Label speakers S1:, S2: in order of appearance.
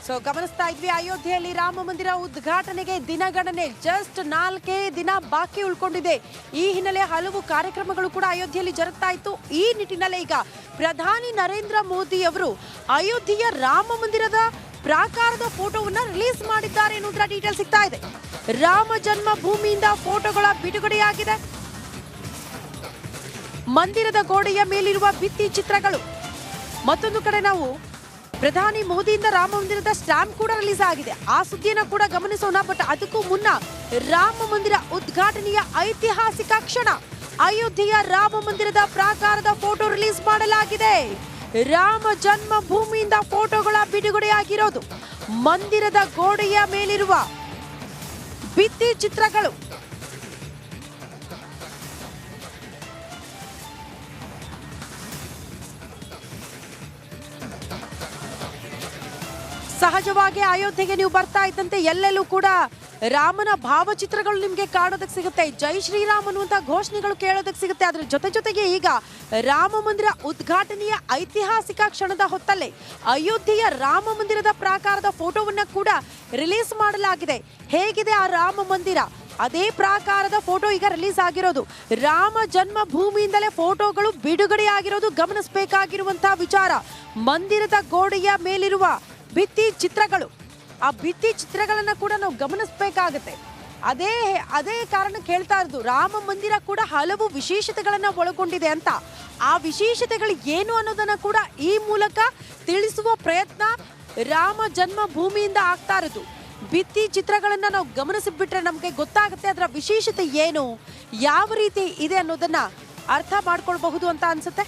S1: ಗಮನಿಸ್ತಾ ಇದ್ವಿ ಅಯೋಧ್ಯೆಯಲ್ಲಿ ರಾಮ ಮಂದಿರ ಉದ್ಘಾಟನೆಗೆ ದಿನಗಣನೆ ಜಸ್ಟ್ 4 ದಿನ ಬಾಕಿ ಉಳ್ಕೊಂಡಿದೆ. ಈ ಹಿನ್ನೆಲೆ ಹಲವು ಕಾರ್ಯಕ್ರಮಗಳು ಕೂಡ ಅಯೋಧ್ಯೆಯಲ್ಲಿ ಜರುಗ್ತಾ ಇತ್ತು. ಈ ನಿಟ್ಟಿನಲ್ಲಿ ಈಗ ಪ್ರಧಾನಿ ನರೇಂದ್ರ ಮೋದಿ ಅವರು ಅಯೋಧ್ಯೆಯ ರಾಮ ಮಂದಿರದ ಪ್ರಾಕಾರದ ಫೋಟೋವನ್ನ ರಿಲೀಸ್ ಮಾಡಿದ್ದಾರೆ ಅನ್ನೋದರ ಡೀಟೇಲ್ ಸಿಗ್ತಾ ಇದೆ. ರಾಮ ಜನ್ಮ ಭೂಮಿಯಿಂದ ಫೋಟೋಗಳ ಬಿಡುಗಡೆಯಾಗಿದೆ. ಮಂದಿರದ ಗೋಡೆಯ ಮೇಲಿರುವ ಭಿತ್ತಿ ಚಿತ್ರಗಳು. ಮತ್ತೊಂದು ಕಡೆ ನಾವು ಪ್ರಧಾನಿ ಮೋದಿಯಿಂದ ರಾಮ ಮಂದಿರದ ಸ್ಟ್ಯಾಂಪ್ ಕೂಡ ರಿಲೀಸ್ ಆಗಿದೆ. ಆ ಸುದ್ದಿಯನ್ನ ಕೂಡ ಗಮನಿಸೋಣ. ಬಟ್ ಅದಕ್ಕೂ ಮುನ್ನ ರಾಮ ಮಂದಿರ ಉದ್ಘಾಟನೆಯ ಐತಿಹಾಸಿಕ ಕ್ಷಣ. ಅಯೋಧ್ಯೆಯ ರಾಮ ಮಂದಿರದ ಪ್ರಾಕಾರದ ಫೋಟೋ ರಿಲೀಸ್ ಮಾಡಲಾಗಿದೆ. ರಾಮ ಜನ್ಮ ಭೂಮಿಯಿಂದ ಫೋಟೋಗಳ ಬಿಡುಗಡೆಯಾಗಿರೋದು. ಮಂದಿರದ ಗೋಡೆಯ ಮೇಲಿರುವ ಭಿತ್ತಿ ಚಿತ್ರಗಳು. ಸಹಜವಾಗಿ ಅಯೋಧ್ಯೆಗೆ ನೀವು ಬರ್ತಾ ಇದ್ದಂತೆ ಎಲ್ಲೆಲ್ಲೂ ಕೂಡ ರಾಮನ ಭಾವಚಿತ್ರಗಳು ನಿಮಗೆ ಕಾಣೋದಕ್ಕೆ ಸಿಗುತ್ತೆ. ಜೈ ಶ್ರೀರಾಮ್ ಅನ್ನುವಂಥ ಘೋಷಣೆಗಳು ಕೇಳೋದಕ್ಕೆ ಸಿಗುತ್ತೆ. ಅದರ ಜೊತೆಗೆ ಈಗ ರಾಮ ಮಂದಿರ ಉದ್ಘಾಟನೆಯ ಐತಿಹಾಸಿಕ ಕ್ಷಣದ ಹೊತ್ತಲ್ಲೇ ಅಯೋಧ್ಯೆಯ ರಾಮ ಮಂದಿರದ ಪ್ರಾಕಾರದ ಫೋಟೋವನ್ನ ಕೂಡ ರಿಲೀಸ್ ಮಾಡಲಾಗಿದೆ. ಹೇಗಿದೆ ಆ ರಾಮ ಮಂದಿರ? ಅದೇ ಪ್ರಾಕಾರದ ಫೋಟೋ ಈಗ ರಿಲೀಸ್ ಆಗಿರೋದು. ರಾಮ ಜನ್ಮ ಭೂಮಿಯಿಂದಲೇ ಫೋಟೋಗಳು ಬಿಡುಗಡೆಯಾಗಿರೋದು ಗಮನಿಸಬೇಕಾಗಿರುವಂತಹ ವಿಚಾರ. ಮಂದಿರದ ಗೋಡೆಯ ಮೇಲಿರುವ ಭಿತ್ತಿ ಚಿತ್ರಗಳು, ಆ ಭಿತ್ತಿ ಚಿತ್ರಗಳನ್ನ ಕೂಡ ನಾವು ಗಮನಿಸಬೇಕಾಗತ್ತೆ. ಅದೇ ಕಾರಣ ಕೇಳ್ತಾ ಇರೋದು. ರಾಮ ಮಂದಿರ ಕೂಡ ಹಲವು ವಿಶೇಷತೆಗಳನ್ನ ಒಳಗೊಂಡಿದೆ ಅಂತ. ಆ ವಿಶೇಷತೆಗಳು ಏನು ಅನ್ನೋದನ್ನ ಕೂಡ ಈ ಮೂಲಕ ತಿಳಿಸುವ ಪ್ರಯತ್ನ ರಾಮ ಜನ್ಮ ಭೂಮಿಯಿಂದ ಆಗ್ತಾ ಇರೋದು. ಭಿತ್ತಿ ಚಿತ್ರಗಳನ್ನ ನಾವು ಗಮನಿಸಿಬಿಟ್ರೆ ನಮಗೆ ಗೊತ್ತಾಗುತ್ತೆ ಅದರ ವಿಶೇಷತೆ ಏನು, ಯಾವ ರೀತಿ ಇದೆ ಅನ್ನೋದನ್ನ ಅರ್ಥ ಮಾಡ್ಕೊಳ್ಬಹುದು ಅಂತ ಅನ್ಸುತ್ತೆ.